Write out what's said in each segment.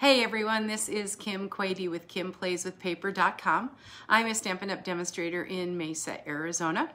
Hey everyone, this is Kim Quady with KimPlaysWithPaper.com. I'm a Stampin' Up! Demonstrator in Mesa, Arizona.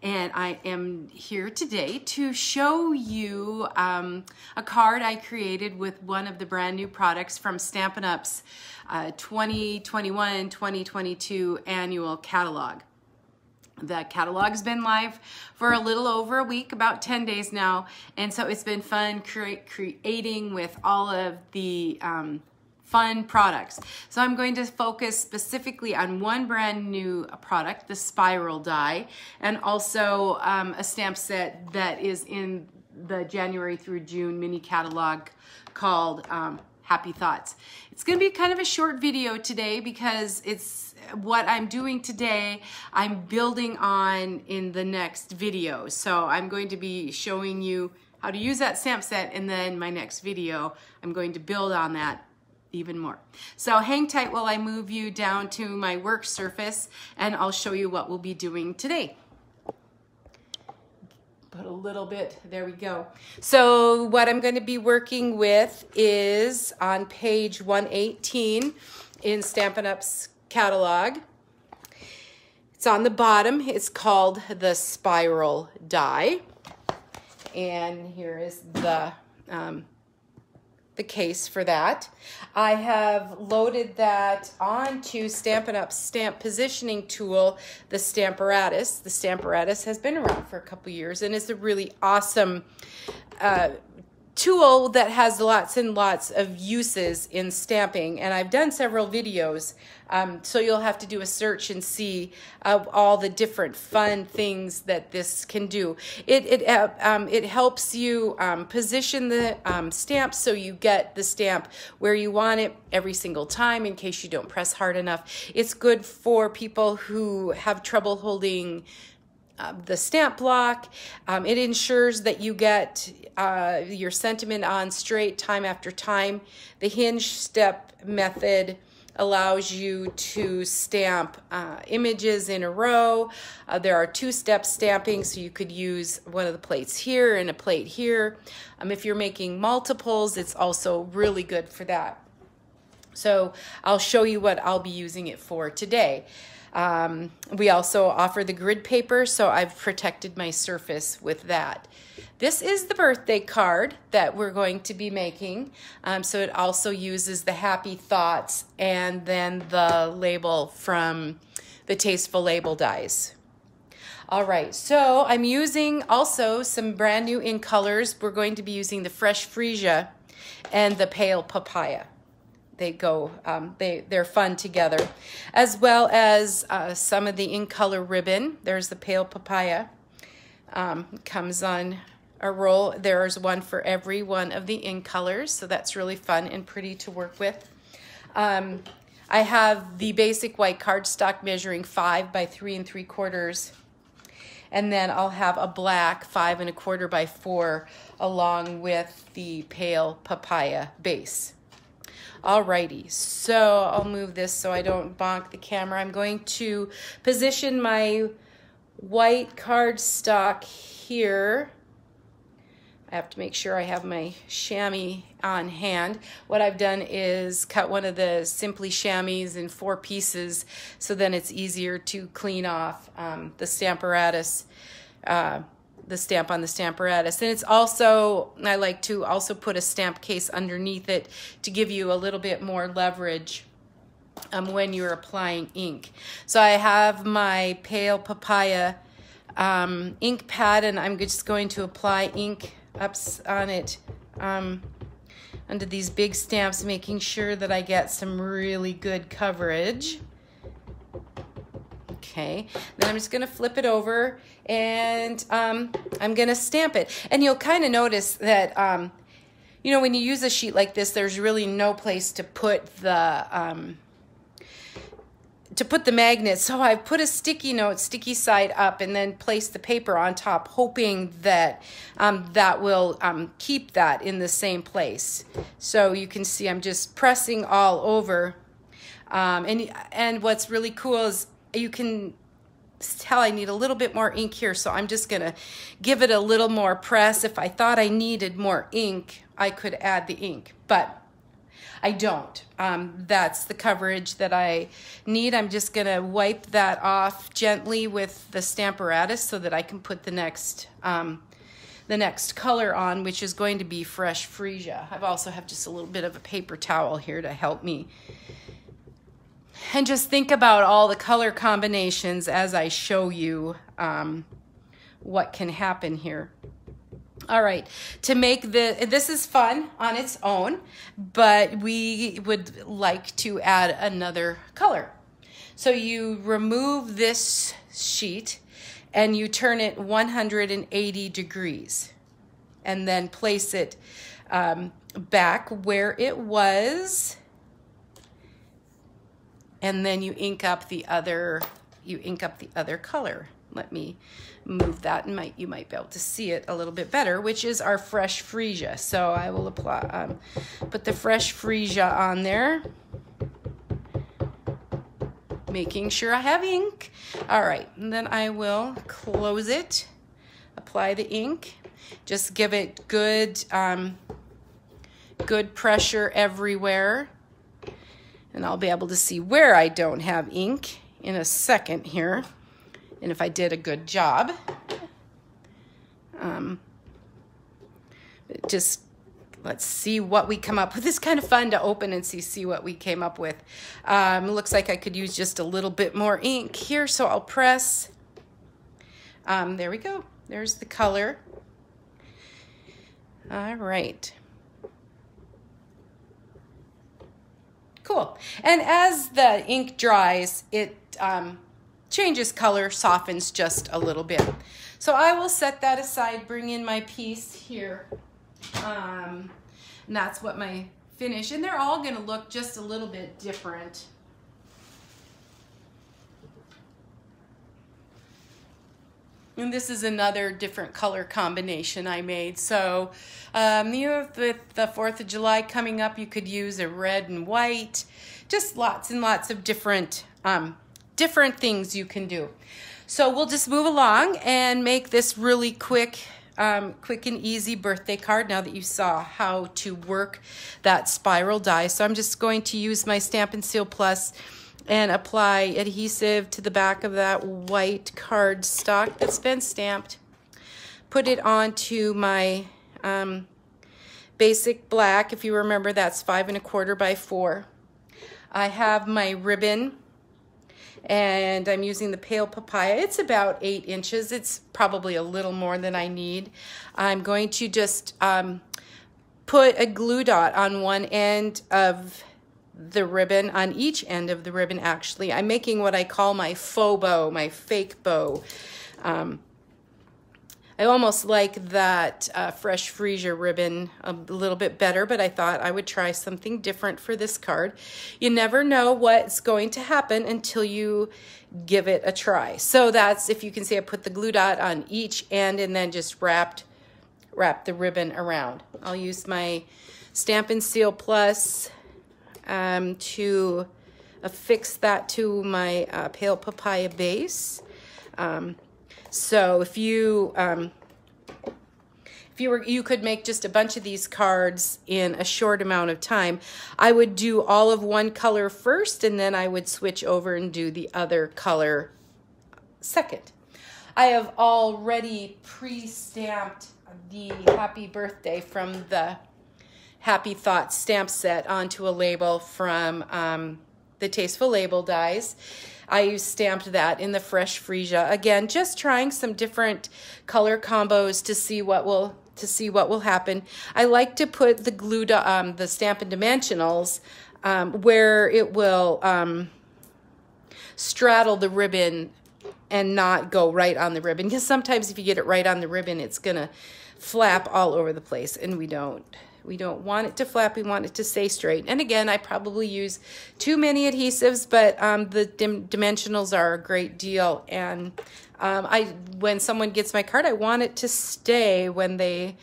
And I am here today to show you a card I created with one of the brand new products from Stampin' Up's 2021-2022 annual catalog. The catalog's been live for a little over a week, about 10 days now, and so it's been fun creating with all of the fun products. So I'm going to focus specifically on one brand new product, the spiral die, and also a stamp set that is in the January through June mini catalog called Happy Thoughts. It's going to be kind of a short video today because it's what I'm doing today I'm building on in the next video. So I'm going to be showing you how to use that stamp set, and then my next video I'm going to build on that even more. So hang tight while I move you down to my work surface and I'll show you what we'll be doing today. Put a little bit, there we go. So what I'm going to be working with is on page 118 in Stampin' Up's catalog. It's on the bottom. It's called the spiral die. And here is the case for that. I have loaded that onto Stampin' Up's stamp positioning tool, the Stamparatus. The Stamparatus has been around for a couple years and is a really awesome tool that has lots and lots of uses in stamping, and I've done several videos, so you'll have to do a search and see all the different fun things that this can do. It helps you position the stamp so you get the stamp where you want it every single time in case you don't press hard enough. It's good for people who have trouble holding the stamp block. It ensures that you get your sentiment on straight time after time. The hinge step method allows you to stamp images in a row. There are two-step stamping, so you could use one of the plates here and a plate here. If you're making multiples, it's also really good for that. So I'll show you what I'll be using it for today. We also offer the grid paper, so I've protected my surface with that. This is the birthday card that we're going to be making. So it also uses the Happy Thoughts and then the label from the Tasteful Label dies. All right, so I'm using also some brand new ink colors. We're going to be using the Fresh Freesia and the Pale Papaya. They go, they're fun together, as well as some of the ink color ribbon. There's the Pale Papaya, comes on a roll. There's one for every one of the ink colors, so that's really fun and pretty to work with. I have the basic white cardstock measuring 5 by 3 3/4, and then I'll have a black 5 1/4 by 4 along with the Pale Papaya base. Alrighty, so I'll move this so I don't bonk the camera. I'm going to position my white cardstock here. I have to make sure I have my chamois on hand. What I've done is cut one of the Simply chamois in 4 pieces, so then it's easier to clean off the Stamparatus, the stamp on the Stamparatus. And it's also, I like to also put a stamp case underneath it to give you a little bit more leverage when you're applying ink. So I have my Pale Papaya ink pad, and I'm just going to apply ink up on it under these big stamps, making sure that I get some really good coverage. Okay, then I'm just going to flip it over and I'm going to stamp it. And you'll kind of notice that, you know, when you use a sheet like this, there's really no place to put the magnet. So I've put a sticky note, sticky side up, and then placed the paper on top, hoping that that will keep that in the same place. So you can see I'm just pressing all over. And what's really cool is you can tell I need a little bit more ink here, so I'm just gonna give it a little more press. If I thought I needed more ink, I could add the ink, but I don't. That's the coverage that I need. I'm just gonna wipe that off gently with the Stamparatus so that I can put the next color on, which is going to be Fresh Freesia. I also have just a little bit of a paper towel here to help me. And just think about all the color combinations as I show you what can happen here. All right, to make this is fun on its own, but we would like to add another color. So you remove this sheet and you turn it 180 degrees and then place it back where it was. And then you ink up the other color. Let me move that, and you might be able to see it a little bit better, which is our Fresh Freesia. So I will apply, put the Fresh Freesia on there, making sure I have ink. All right, and then I will close it, apply the ink, just give it good, good pressure everywhere. And I'll be able to see where I don't have ink in a second here, and if I did a good job. Just let's see what we come up with. It's kind of fun to open and see what we came up with. It looks like I could use just a little bit more ink here, so I'll press. There we go. There's the color. All right. Cool. And as the ink dries, it changes color, softens just a little bit. So I will set that aside, bring in my piece here. And that's what my finish, and they're all going to look just a little bit different. And this is another different color combination I made. So you know, with the 4th of July coming up, you could use a red and white, just lots and lots of different things you can do. So we'll just move along and make this really quick and easy birthday card now that you saw how to work that spiral die. So I'm just going to use my Stampin' Seal Plus and apply adhesive to the back of that white card stock that's been stamped. Put it onto my basic black. If you remember, that's 5 1/4 by 4. I have my ribbon, and I'm using the pale papaya. It's about 8 inches. It's probably a little more than I need. I'm going to just put a glue dot on one end of the ribbon, on each end of the ribbon actually. I'm making what I call my faux bow, my fake bow. I almost like that Fresh Freesia ribbon a little bit better, but I thought I would try something different for this card. You never know what's going to happen until you give it a try. So that's, if you can see, I put the glue dot on each end and then just wrap the ribbon around. I'll use my Stampin' Seal Plus to affix that to my pale papaya base. So if you could make just a bunch of these cards in a short amount of time. I would do all of one color first, and then I would switch over and do the other color second. I have already pre-stamped the happy birthday from the Happy Thoughts stamp set onto a label from the Tasteful Label dies. I stamped that in the Fresh Freesia. Again, just trying some different color combos to see what will happen. I like to put the glue the Stampin' Dimensionals where it will straddle the ribbon and not go right on the ribbon, because sometimes if you get it right on the ribbon, it's gonna flap all over the place, and we don't want it to flap. We want it to stay straight. And again, I probably use too many adhesives, but the dimensionals are a great deal. And when someone gets my card, I want it to stay when they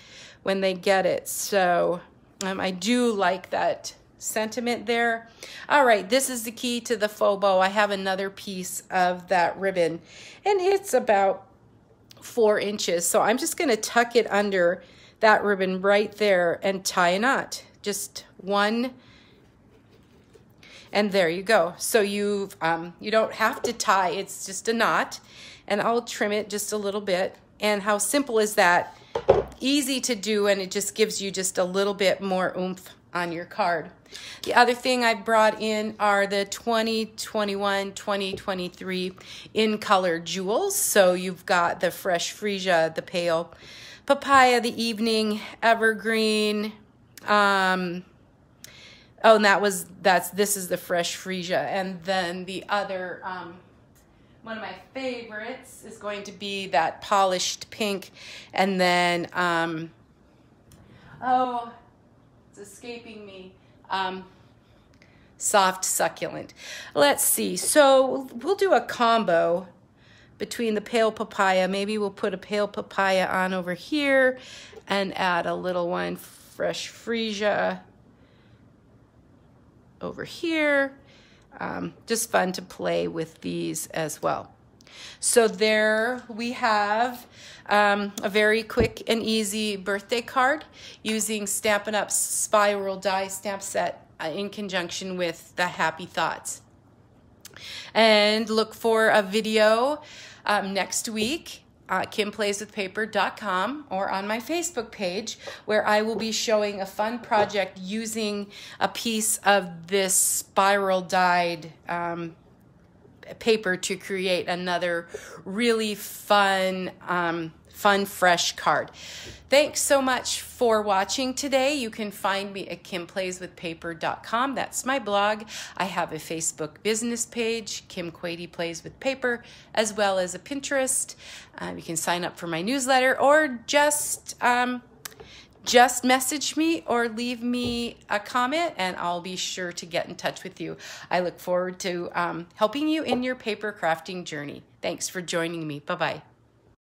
get it. So I do like that sentiment there. All right, this is the key to the faux bow. I have another piece of that ribbon, and it's about 4 inches. So I'm just gonna tuck it under that ribbon right there and tie a knot. Just one And there you go. So you don't have to tie, it's just a knot. And I'll trim it just a little bit. And how simple is that? Easy to do, and it just gives you just a little bit more oomph on your card. The other thing I brought in are the 2021, 2023 in color jewels. So you've got the fresh freesia, the pale papaya, the evening evergreen. Oh, and this is the fresh freesia. And then the other, one of my favorites is going to be that polished pink. And then, oh, it's escaping me. Soft succulent. Let's see. So we'll do a combo between the pale papaya. Maybe we'll put a pale papaya on over here and add a little one fresh freesia over here. Just fun to play with these as well. So there we have a very quick and easy birthday card using Stampin' Up's spiral die stamp set in conjunction with the Happy Thoughts. And look for a video next week at KimPlaysWithPaper.com or on my Facebook page, where I will be showing a fun project using a piece of this spiral dyed paper to create another really fun, fresh card. Thanks so much for watching today. You can find me at KimPlaysWithPaper.com. That's my blog. I have a Facebook business page, Kim Quady Plays with Paper, as well as a Pinterest. You can sign up for my newsletter, or just message me or leave me a comment, and I'll be sure to get in touch with you. I look forward to helping you in your paper crafting journey. Thanks for joining me. Bye-bye.